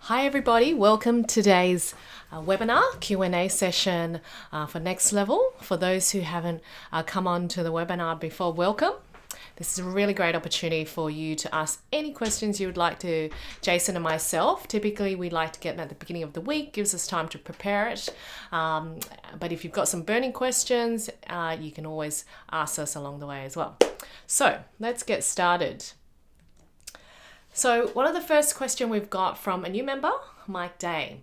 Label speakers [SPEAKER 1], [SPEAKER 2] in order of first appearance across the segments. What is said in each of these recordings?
[SPEAKER 1] Hi everybody, welcome to today's webinar Q&A session for Next Level. For those who haven't come on to the webinar before, welcome. This is a really great opportunity for you to ask any questions you would like to Jason and myself. Typically we like to get them at the beginning of the week, gives us time to prepare it. But if you've got some burning questions, you can always ask us along the way as well. So let's get started. So one of the first questions we've got from a new member, Mike Day.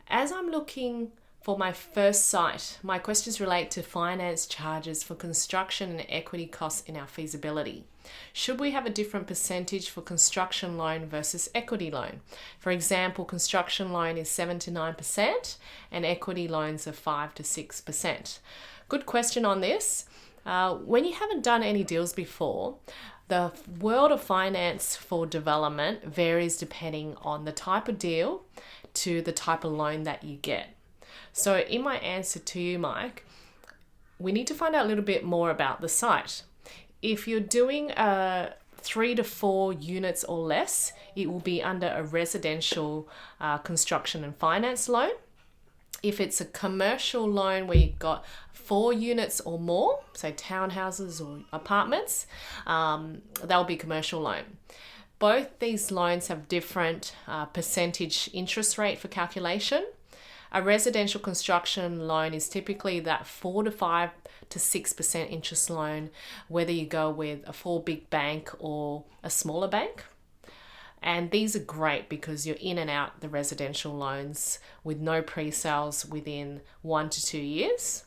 [SPEAKER 1] As I'm looking for my first site, my questions relate to finance charges for construction and equity costs in our feasibility. Should we have a different percentage for construction loan versus equity loan? For example, construction loan is 7 to 9% and equity loans are 5 to 6%. Good question on this. When you haven't done any deals before, the world of finance for development varies depending on the type of deal to the type of loan that you get. So in my answer to you, Mike, we need to find out a little bit more about the site. If you're doing 3 to 4 units or less, it will be under a residential construction and finance loan. If it's a commercial loan where you've got 4 units or more, so townhouses or apartments, they'll be commercial loan. Both these loans have different percentage interest rate for calculation. A residential construction loan is typically that 4 to 5 to 6% interest loan, whether you go with a 4 big bank or a smaller bank. And these are great because you're in and out the residential loans with no pre-sales within 1 to 2 years.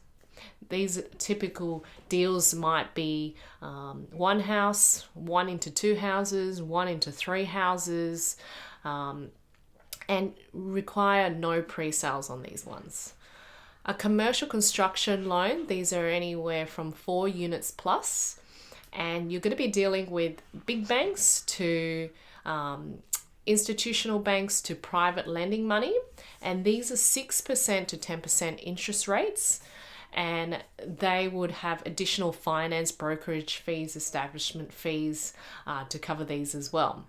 [SPEAKER 1] These typical deals might be 1 house, 1 into 2 houses, 1 into 3 houses, and require no pre-sales on these ones. A commercial construction loan, these are anywhere from 4 units plus, and you're going to be dealing with big banks to institutional banks to private lending money, and these are 6% to 10% interest rates, and they would have additional finance brokerage fees, establishment fees to cover these as well.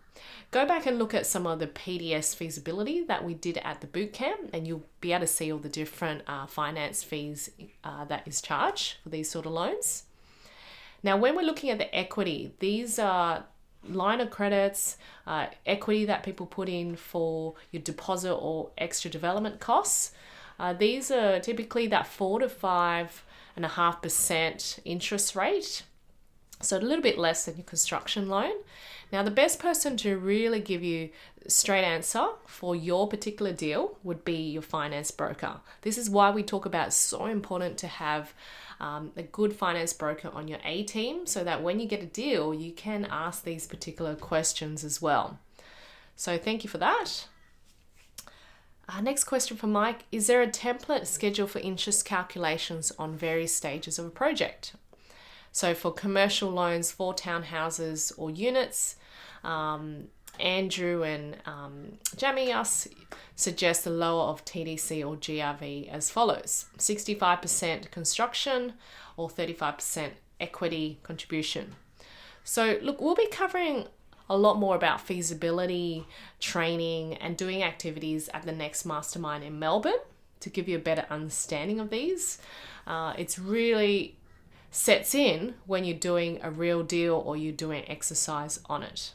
[SPEAKER 1] Go back and look at some of the PDS feasibility that we did at the bootcamp, and you'll be able to see all the different finance fees that is charged for these sort of loans. Now, when we're looking at the equity, these are line of credits, equity that people put in for your deposit or extra development costs. These are typically that 4 to 5.5% interest rate, so a little bit less than your construction loan. Now, the best person to really give you a straight answer for your particular deal would be your finance broker. This is why we talk about it's so important to have a good finance broker on your A team so that when you get a deal, you can ask these particular questions as well. So thank you for that. Next question from Mike. Is there a template schedule for interest calculations on various stages of a project? So for commercial loans for townhouses or units, Andrew and Jamie us suggest the lower of TDC or GRV as follows: 65% construction or 35% equity contribution. So look, we'll be covering a lot more about feasibility, training, and doing activities at the next mastermind in Melbourne to give you a better understanding of these. It's really sets in when you're doing a real deal or you're doing exercise on it.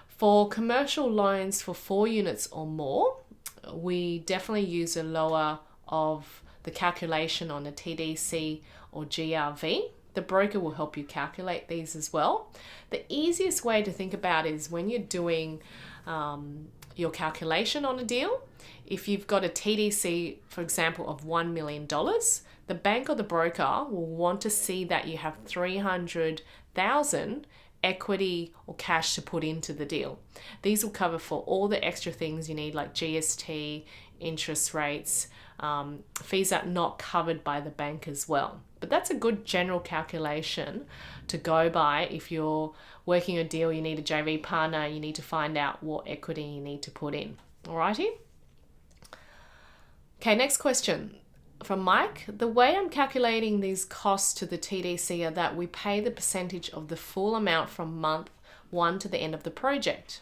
[SPEAKER 1] For commercial loans for 4 units or more, we definitely use a lower of the calculation on the TDC or GRV. The broker will help you calculate these as well. The easiest way to think about it is when you're doing your calculation on a deal, if you've got a TDC, for example, of $1 million, the bank or the broker will want to see that you have $300,000 equity or cash to put into the deal. These will cover for all the extra things you need like GST, interest rates, fees that are not covered by the bank as well. But that's a good general calculation to go by. If you're working a deal, you need a JV partner, you need to find out what equity you need to put in. Alrighty? Okay, next question from Mike. The way I'm calculating these costs to the TDC are that we pay the percentage of the full amount from month 1 to the end of the project.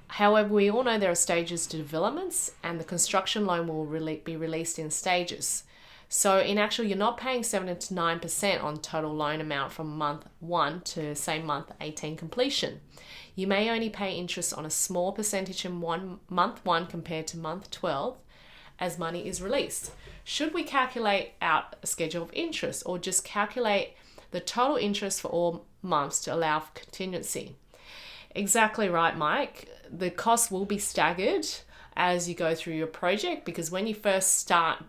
[SPEAKER 1] However, we all know there are stages to developments, and the construction loan will be released in stages. So in actual, you're not paying 7 to 9% on total loan amount from month 1 to say month 18 completion. You may only pay interest on a small percentage in month 1 compared to month 12 as money is released. Should we calculate out a schedule of interest, or just calculate the total interest for all months to allow for contingency? Exactly right, Mike. The cost will be staggered as you go through your project, because when you first start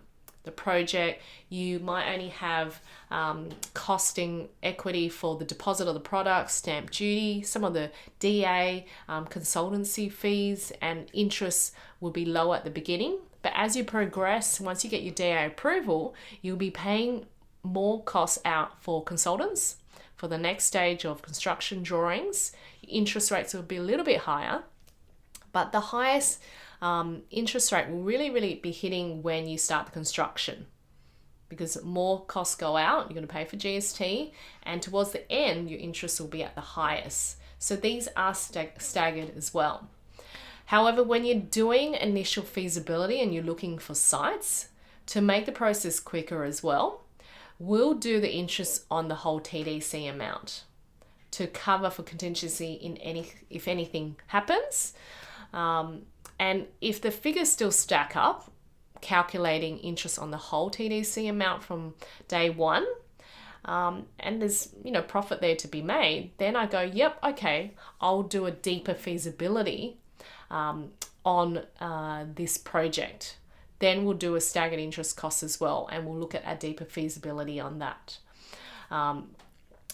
[SPEAKER 1] the project, you might only have costing equity for the deposit of the product, stamp duty, some of the DA, consultancy fees, and interest will be low at the beginning. But as you progress, once you get your DA approval, you'll be paying more costs out for consultants. For the next stage of construction drawings, interest rates will be a little bit higher, but the highest interest rate will really be hitting when you start the construction, because more costs go out, you're going to pay for GST, and towards the end, your interest will be at the highest. So these are staggered as well. However, when you're doing initial feasibility and you're looking for sites, to make the process quicker as well, we'll do the interest on the whole TDC amount to cover for contingency if anything happens. And if the figures still stack up, calculating interest on the whole TDC amount from day 1, and there's profit there to be made, then I go, yep, okay, I'll do a deeper feasibility on this project. Then we'll do a staggered interest cost as well, and we'll look at a deeper feasibility on that.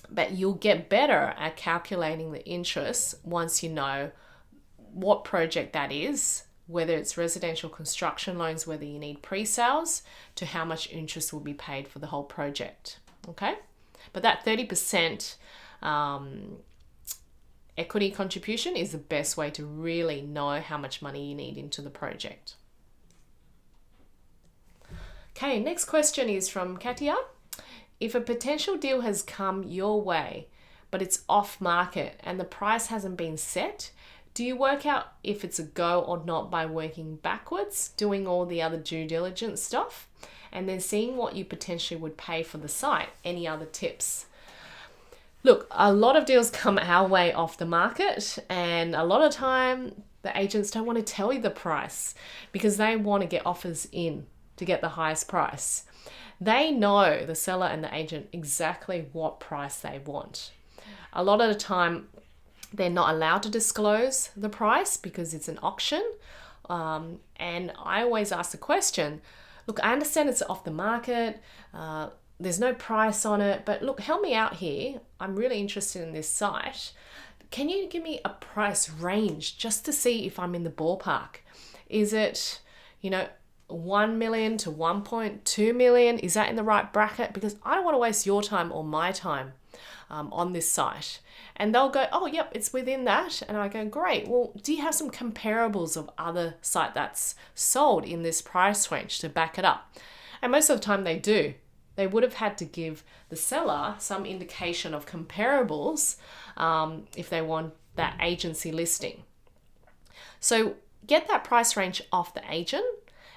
[SPEAKER 1] But you'll get better at calculating the interest once you know what project that is, whether it's residential construction loans, whether you need pre-sales, to how much interest will be paid for the whole project. Okay? But that 30% equity contribution is the best way to really know how much money you need into the project. Okay, next question is from Katia. If a potential deal has come your way, but it's off market and the price hasn't been set, do you work out if it's a go or not by working backwards, doing all the other due diligence stuff, and then seeing what you potentially would pay for the site? Any other tips? Look, a lot of deals come our way off the market, and a lot of time the agents don't want to tell you the price because they want to get offers in to get the highest price. They know, the seller and the agent, exactly what price they want. A lot of the time, they're not allowed to disclose the price because it's an auction. And I always ask the question, look, I understand it's off the market. There's no price on it, but look, help me out here. I'm really interested in this site. Can you give me a price range just to see if I'm in the ballpark? Is it, 1 million to 1.2 million? Is that in the right bracket? Because I don't want to waste your time or my time on this site. And they'll go, oh, yep, it's within that. And I go, great. Well, do you have some comparables of other site that's sold in this price range to back it up? And most of the time they do. They would have had to give the seller some indication of comparables if they want that agency listing. So get that price range off the agent,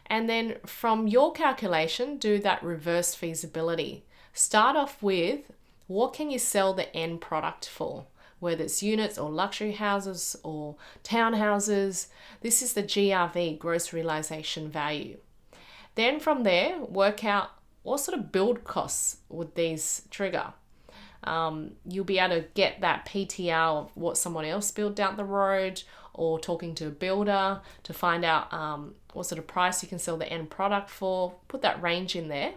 [SPEAKER 1] and then from your calculation, do that reverse feasibility. Start off with, what can you sell the end product for? Whether it's units or luxury houses or townhouses, this is the GRV, gross realization value. Then from there, work out what sort of build costs would these trigger. You'll be able to get that PTR of what someone else built down the road, or talking to a builder to find out what sort of price you can sell the end product for. Put that range in there.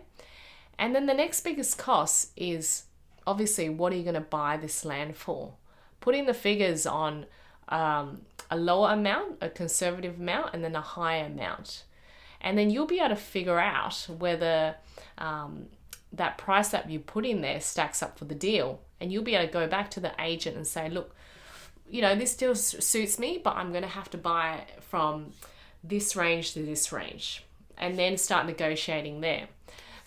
[SPEAKER 1] And then the next biggest cost is obviously, what are you going to buy this land for? Put in the figures on a lower amount, a conservative amount, and then a higher amount. And then you'll be able to figure out whether that price that you put in there stacks up for the deal. And you'll be able to go back to the agent and say, look, this deal suits me, but I'm going to have to buy it from this range to this range, and then start negotiating there.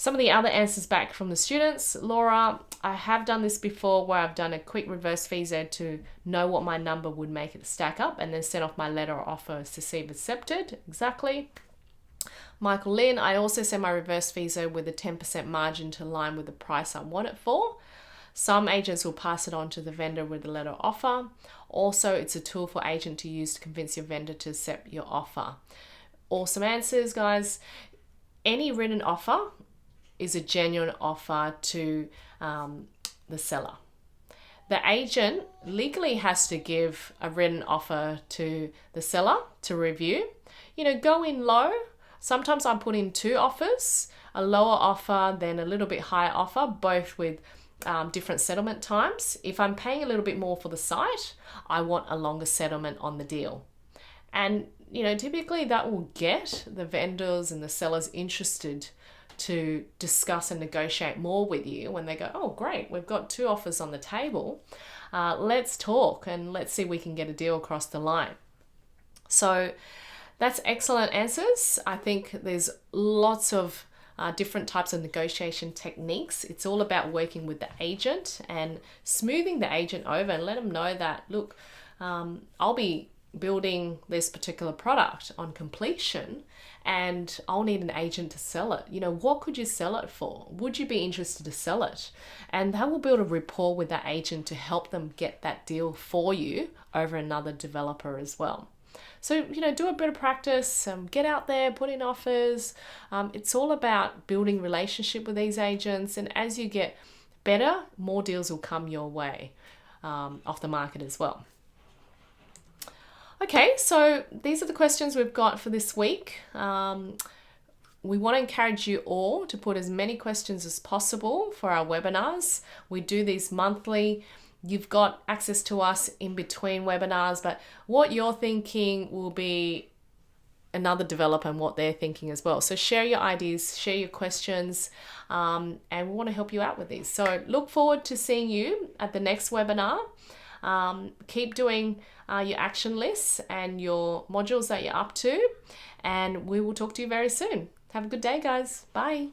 [SPEAKER 1] Some of the other answers back from the students. Laura, I have done this before where I've done a quick reverse visa to know what my number would make it stack up and then send off my letter or offer to see if accepted. Exactly. Michael Lynn, I also send my reverse visa with a 10% margin to align with the price I want it for. Some agents will pass it on to the vendor with a letter offer. Also, it's a tool for agent to use to convince your vendor to accept your offer. Awesome answers, guys. Any written offer is a genuine offer to the seller. The agent legally has to give a written offer to the seller to review. Go in low. Sometimes I put in 2 offers, a lower offer, then a little bit higher offer, both with different settlement times. If I'm paying a little bit more for the site, I want a longer settlement on the deal. And, typically that will get the vendors and the sellers interested to discuss and negotiate more with you when they go, oh, great, we've got 2 offers on the table. Let's talk and let's see if we can get a deal across the line. So that's excellent answers. I think there's lots of different types of negotiation techniques. It's all about working with the agent and smoothing the agent over and let them know that, look, I'll be building this particular product on completion and I'll need an agent to sell it. What could you sell it for? Would you be interested to sell it? And that will build a rapport with that agent to help them get that deal for you over another developer as well. So, do a bit of practice, get out there, put in offers. It's all about building relationship with these agents. And as you get better, more deals will come your way off the market as well. Okay, so these are the questions we've got for this week. We want to encourage you all to put as many questions as possible for our webinars. We do these monthly. You've got access to us in between webinars, but what you're thinking will be another developer and what they're thinking as well. So share your ideas, share your questions, and we want to help you out with these. So look forward to seeing you at the next webinar. Keep doing your action lists and your modules that you're up to, and we will talk to you very soon. Have a good day, guys. Bye.